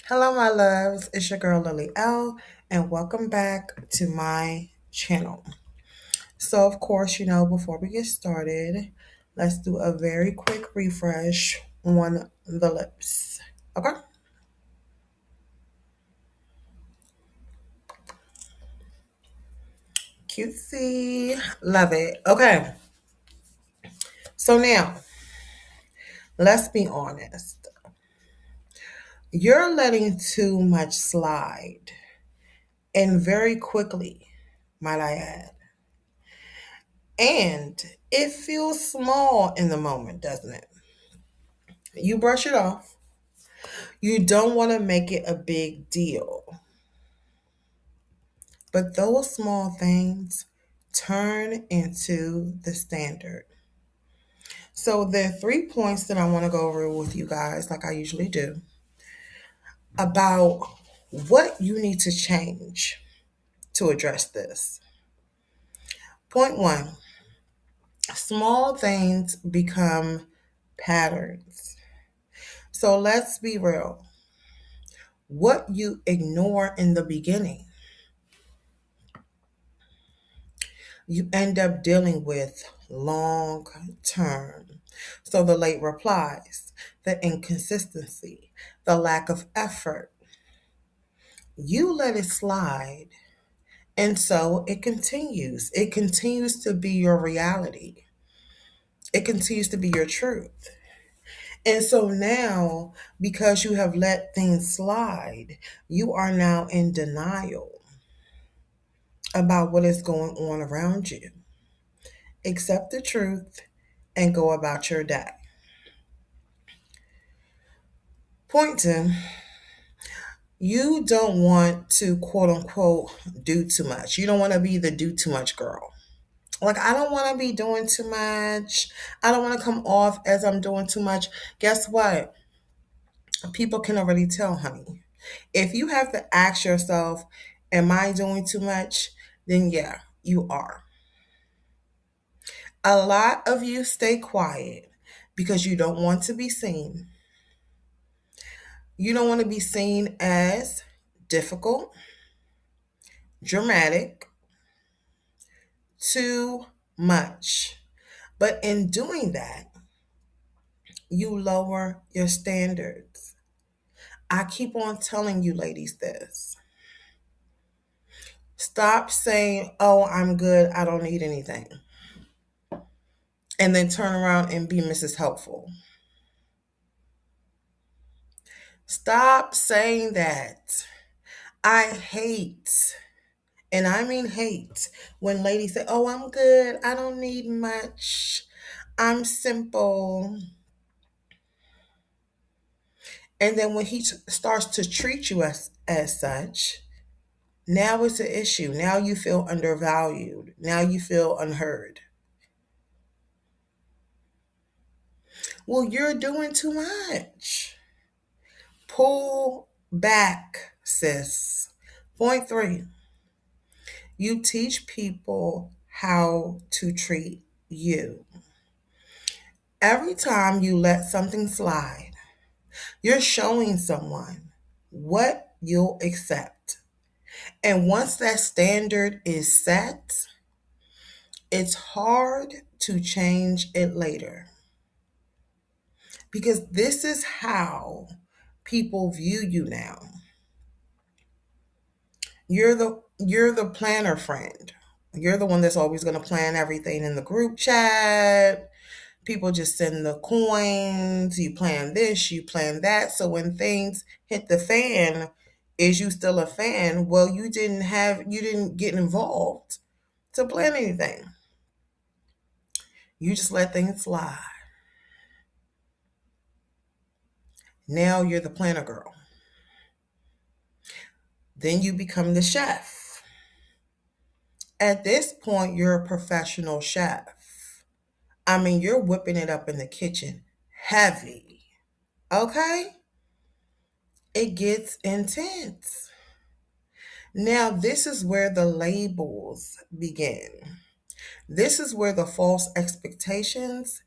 Hello, my loves. It's your girl Lily L, and welcome back to my channel. So, of course, before we get started, let's do a very quick refresh on the lips. Okay? Cutesy. Love it. Okay. So, now, let's be honest. You're letting too much slide, and very quickly, might I add. And it feels small in the moment, doesn't it? You brush it off. You don't want to make it a big deal. But those small things turn into the standard. So there are 3 points that I want to go over with you guys, like I usually do, about what you need to change to address this. Point one, small things become patterns. So let's be real. What you ignore in the beginning, you end up dealing with long term. So the late replies, the inconsistency, the lack of effort, you let it slide. And so it continues. It continues to be your reality. It continues to be your truth. And so now, because you have let things slide, you are now in denial about what is going on around you. Accept the truth and go about your day. Point two, you don't want to quote unquote do too much. You don't want to be the do too much girl. Like, I don't want to be doing too much. I don't want to come off as I'm doing too much. Guess what? People can already tell, honey. If you have to ask yourself, am I doing too much? Then yeah, you are. A lot of you stay quiet because you don't want to be seen. You don't want to be seen as difficult, dramatic, too much. But in doing that, you lower your standards. I keep on telling you, ladies, this. Stop saying, oh, I'm good, I don't need anything, and then turn around and be Mrs. Helpful. Stop saying that. I hate, and I mean hate, when ladies say, oh, I'm good, I don't need much, I'm simple. And then when he starts to treat you as such, now it's an issue. Now you feel undervalued. Now you feel unheard. Well, you're doing too much. Pull back, sis. Point three, you teach people how to treat you. Every time you let something slide, you're showing someone what you'll accept. And once that standard is set, it's hard to change it later. Because this is how people view you now. You're the planner friend. You're the one that's always going to plan everything in the group chat. People just send the coins. You plan this, you plan that. So when things hit the fan, is you still a fan? Well, you didn't get involved to plan anything. You just let things slide. Now you're the planner girl. Then you become the chef. At this point, you're a professional chef. I mean, you're whipping it up in the kitchen heavy. Okay? It gets intense. Now, this is where the labels begin. This is where the false expectations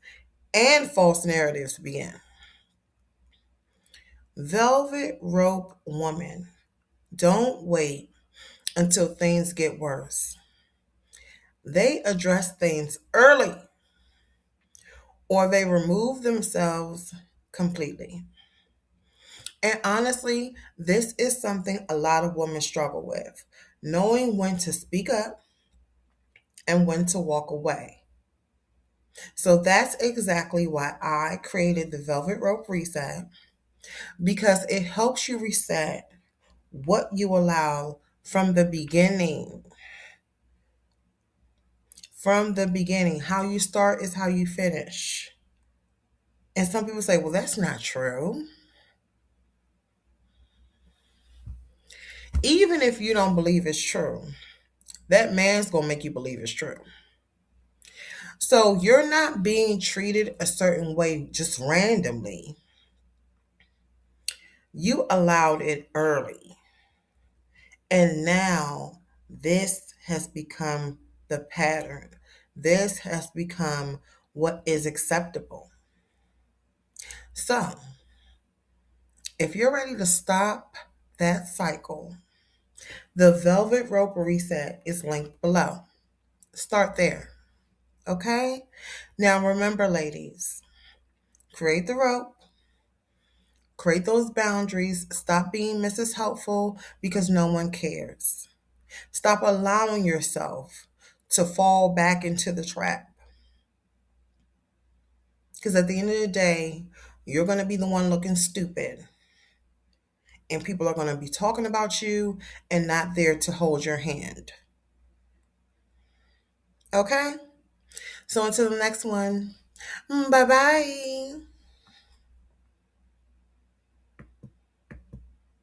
and false narratives begin. Velvet rope woman. Don't wait until things get worse. They address things early or they remove themselves completely. And honestly, this is something a lot of women struggle with, knowing when to speak up and when to walk away. So that's exactly why I created the Velvet Rope Reset, because it helps you reset what you allow from the beginning. From the beginning, how you start is how you finish. And some people say, well, that's not true. Even if you don't believe it's true, that man's going to make you believe it's true. So you're not being treated a certain way just randomly. You allowed it early. And now this has become the pattern. This has become what is acceptable. So if you're ready to stop that cycle, the Velvet Rope Reset is linked below. Start there. Okay? Now remember, ladies, create the rope, create those boundaries, stop being Mrs. Helpful because no one cares. Stop allowing yourself to fall back into the trap. Because at the end of the day, you're going to be the one looking stupid. And people are going to be talking about you and not there to hold your hand. Okay? So until the next one, bye bye.